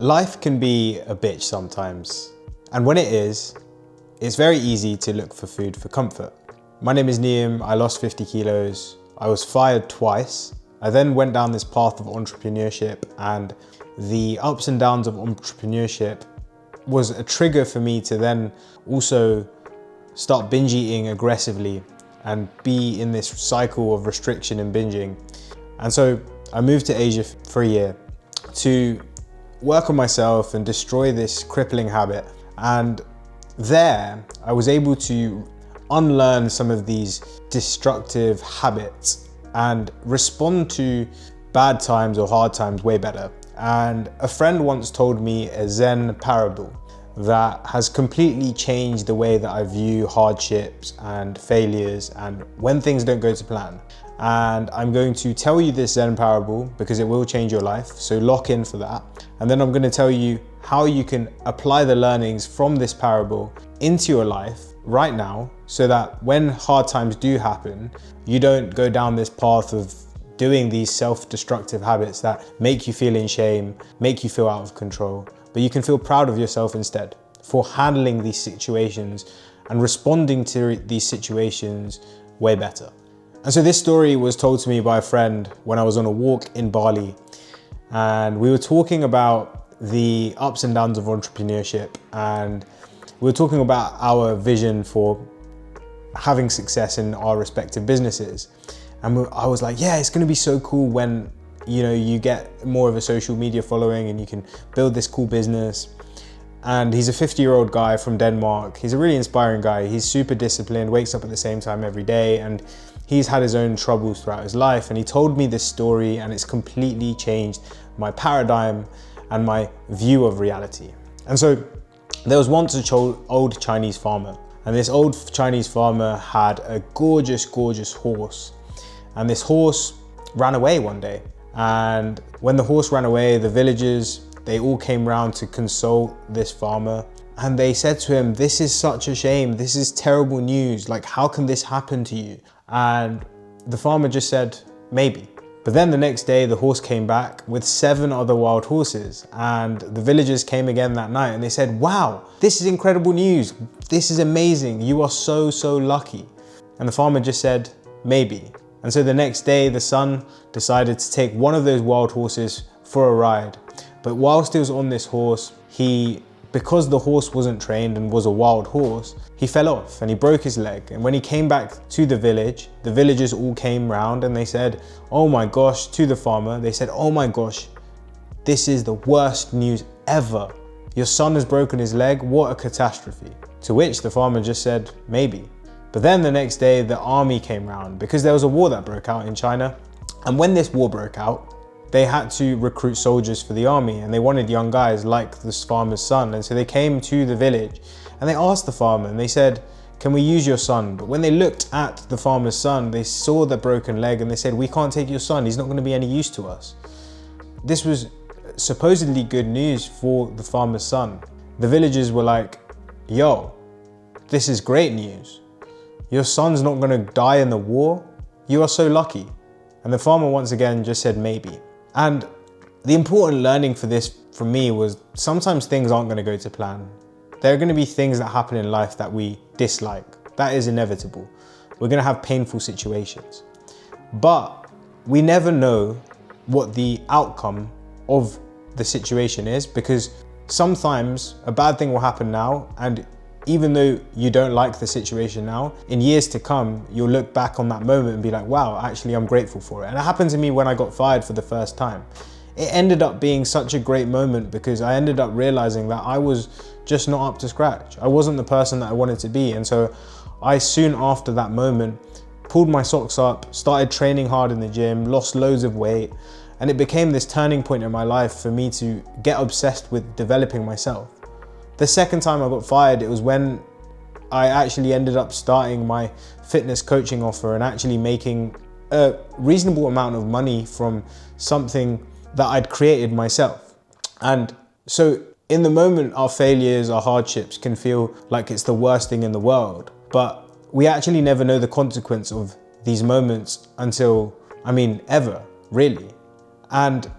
Life can be a bitch sometimes, and when it is, it's very easy to look for food for comfort. My name is Niam, I lost 50 kilos, I was fired twice. I then went down this path of entrepreneurship, and the ups and downs of entrepreneurship was a trigger for me to then also start binge eating aggressively and be in this cycle of restriction and binging. And so I moved to Asia for a year to work on myself and destroy this crippling habit. And there I was able to unlearn some of these destructive habits and respond to bad times or hard times way better. And a friend once told me a Zen parable that has completely changed the way that I view hardships and failures and when things don't go to plan. And I'm going to tell you this Zen parable because it will change your life, so lock in for that. And then I'm going to tell you how you can apply the learnings from this parable into your life right now so that when hard times do happen, you don't go down this path of doing these self-destructive habits that make you feel in shame, make you feel out of control, but you can feel proud of yourself instead for handling these situations and responding to these situations way better. And so this story was told to me by a friend when I was on a walk in Bali, and we were talking about the ups and downs of entrepreneurship, and we were talking about our vision for having success in our respective businesses. And I was like, yeah, it's gonna be so cool when you get more of a social media following and you can build this cool business. And he's a 50-year-old guy from Denmark. He's a really inspiring guy. He's super disciplined, wakes up at the same time every day, and he's had his own troubles throughout his life. And he told me this story, and it's completely changed my paradigm and my view of reality. And so there was once an old Chinese farmer, and this old Chinese farmer had a gorgeous, gorgeous horse. And this horse ran away one day. And when the horse ran away, the villagers, they all came round to console this farmer. And they said to him, this is such a shame. This is terrible news. Like, how can this happen to you? And the farmer just said, maybe. But then the next day, the horse came back with 7 other wild horses. And the villagers came again that night and they said, wow, this is incredible news. This is amazing. You are so, so lucky. And the farmer just said, maybe. And so the next day, the son decided to take one of those wild horses for a ride. But whilst he was on this horse, because the horse wasn't trained and was a wild horse, he fell off and he broke his leg. And when he came back to the village, the villagers all came round and they said, oh my gosh, to the farmer, they said, oh my gosh, this is the worst news ever. Your son has broken his leg, what a catastrophe. To which the farmer just said, maybe. But then the next day, the army came round because there was a war that broke out in China. And when this war broke out, they had to recruit soldiers for the army, and they wanted young guys like this farmer's son. And so they came to the village and they asked the farmer and they said, can we use your son? But when they looked at the farmer's son, they saw the broken leg and they said, we can't take your son. He's not going to be any use to us. This was supposedly good news for the farmer's son. The villagers were like, yo, this is great news. Your son's not going to die in the war. You are so lucky. And the farmer once again just said maybe. And the important learning for this from me was sometimes things aren't going to go to plan. There are going to be things that happen in life that we dislike. That is inevitable. We're going to have painful situations. But we never know what the outcome of the situation is, because sometimes a bad thing will happen now, and even though you don't like the situation now, in years to come, you'll look back on that moment and be like, wow, actually, I'm grateful for it. And it happened to me when I got fired for the first time. It ended up being such a great moment because I ended up realizing that I was just not up to scratch. I wasn't the person that I wanted to be. And so I soon after that moment pulled my socks up, started training hard in the gym, lost loads of weight. And it became this turning point in my life for me to get obsessed with developing myself. The second time I got fired, it was when I actually ended up starting my fitness coaching offer and actually making a reasonable amount of money from something that I'd created myself. And so in the moment, our failures, our hardships can feel like it's the worst thing in the world, but we actually never know the consequence of these moments until, ever, really. And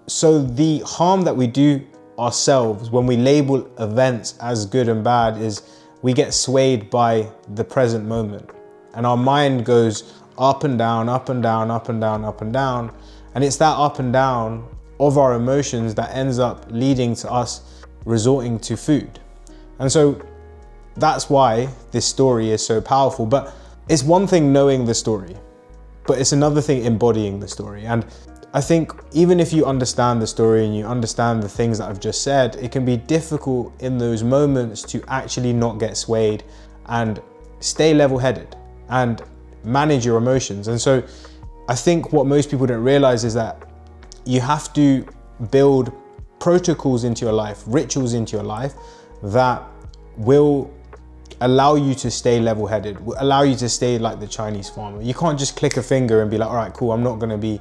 so the harm that we do ourselves, when we label events as good and bad, is we get swayed by the present moment. And our mind goes up and down, up and down, up and down, up and down. And it's that up and down of our emotions that ends up leading to us resorting to food. And so that's why this story is so powerful. But it's one thing knowing the story, but it's another thing embodying the story. And I think even if you understand the story and you understand the things that I've just said, it can be difficult in those moments to actually not get swayed and stay level-headed and manage your emotions. And so I think what most people don't realize is that you have to build protocols into your life, rituals into your life that will allow you to stay level-headed, will allow you to stay like the Chinese farmer. You can't just click a finger and be like, all right, cool, I'm not gonna be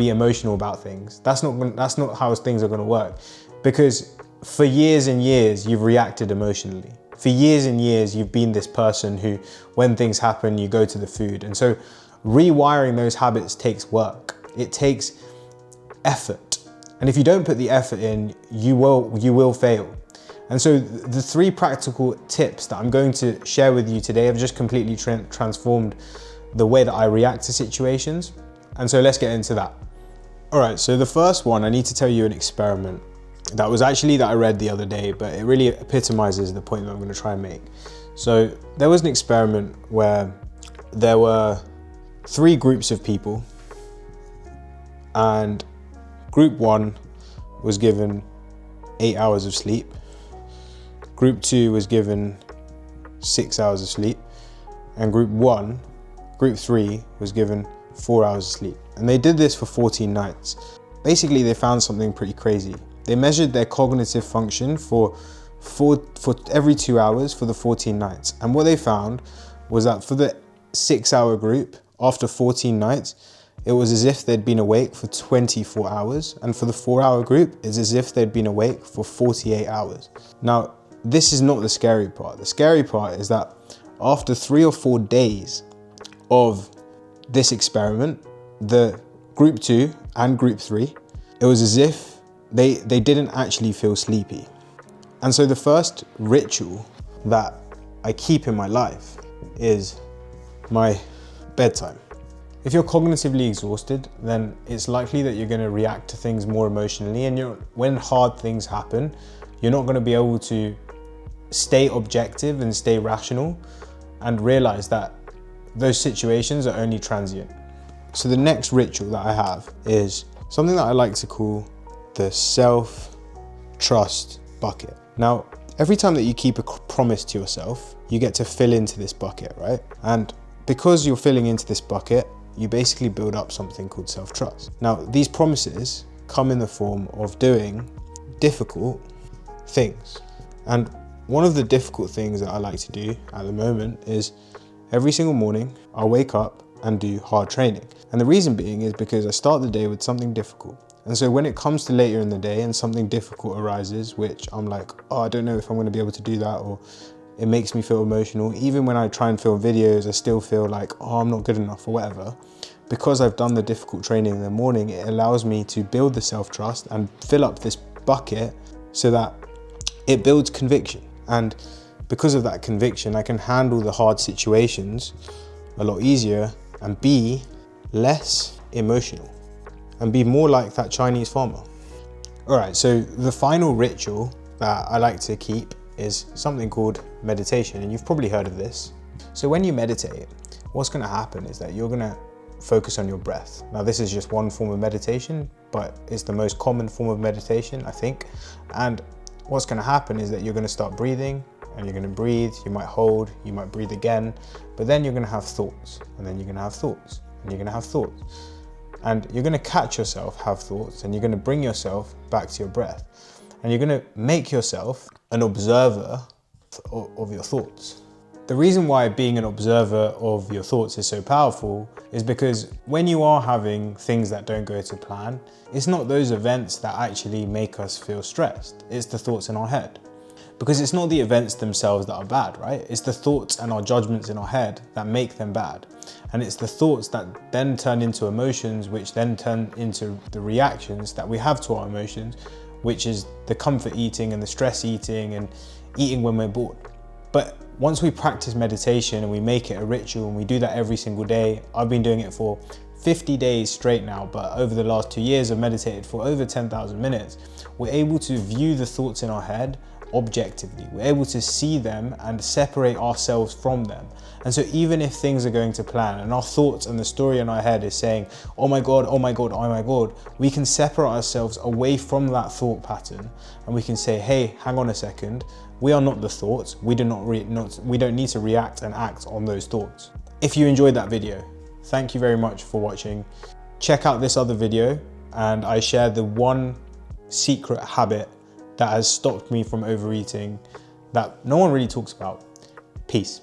emotional about things. That's not how things are gonna work. Because for years and years, you've reacted emotionally. For years and years, you've been this person who, when things happen, you go to the food. And so rewiring those habits takes work. It takes effort. And if you don't put the effort in, you will fail. And so the 3 practical tips that I'm going to share with you today have just completely transformed the way that I react to situations. And so let's get into that. All right, so the first one, I need to tell you an experiment that I read the other day, but it really epitomizes the point that I'm going to try and make. So there was an experiment where there were 3 groups of people, and group 1 was given 8 hours of sleep. Group 2 was given 6 hours of sleep, and group 3 was given 4 hours of sleep. And they did this for 14 nights. Basically, they found something pretty crazy. They measured their cognitive function for every 2 hours for the 14 nights. And what they found was that for the 6-hour group, after 14 nights, it was as if they'd been awake for 24 hours. And for the 4-hour group, it's as if they'd been awake for 48 hours. Now, this is not the scary part. The scary part is that after 3 or 4 days of this experiment, the group 2 and group 3, it was as if they didn't actually feel sleepy. And so the first ritual that I keep in my life is my bedtime. If you're cognitively exhausted, then it's likely that you're going to react to things more emotionally, and when hard things happen, you're not going to be able to stay objective and stay rational and realize that those situations are only transient. So the next ritual that I have is something that I like to call the self-trust bucket. Now, every time that you keep a promise to yourself, you get to fill into this bucket, right? And because you're filling into this bucket, you basically build up something called self-trust. Now, these promises come in the form of doing difficult things. And one of the difficult things that I like to do at the moment is every single morning, I'll wake up and do hard training. And the reason being is because I start the day with something difficult. And so when it comes to later in the day and something difficult arises, which I'm like, oh, I don't know if I'm going to be able to do that, or it makes me feel emotional. Even when I try and film videos, I still feel like, oh, I'm not good enough or whatever. Because I've done the difficult training in the morning, it allows me to build the self-trust and fill up this bucket so that it builds conviction. And because of that conviction, I can handle the hard situations a lot easier and be less emotional and be more like that Chinese farmer. All right, so the final ritual that I like to keep is something called meditation, and you've probably heard of this. So when you meditate, what's gonna happen is that you're gonna focus on your breath. Now, this is just one form of meditation, but it's the most common form of meditation, I think. And what's gonna happen is that you're gonna start breathing, and you're gonna breathe, you might hold, you might breathe again, but then you're gonna have thoughts, and then you're gonna have thoughts, and you're gonna have thoughts. And you're gonna catch yourself have thoughts, and you're gonna bring yourself back to your breath. And you're gonna make yourself an observer of your thoughts. The reason why being an observer of your thoughts is so powerful is because when you are having things that don't go to plan, it's not those events that actually make us feel stressed, it's the thoughts in our head. Because it's not the events themselves that are bad, right? It's the thoughts and our judgments in our head that make them bad. And it's the thoughts that then turn into emotions, which then turn into the reactions that we have to our emotions, which is the comfort eating and the stress eating and eating when we're bored. But once we practice meditation and we make it a ritual and we do that every single day, I've been doing it for 50 days straight now, but over the last 2 years I've meditated for over 10,000 minutes. We're able to view the thoughts in our head objectively. We're able to see them and separate ourselves from them. And so even if things are going to plan and our thoughts and the story in our head is saying, oh my God, oh my God, oh my God, we can separate ourselves away from that thought pattern and we can say, hey, hang on a second, we are not the thoughts. We don't need to react and act on those thoughts. If you enjoyed that video, thank you very much for watching. Check out this other video and I share the one secret habit that has stopped me from overeating that no one really talks about. Peace.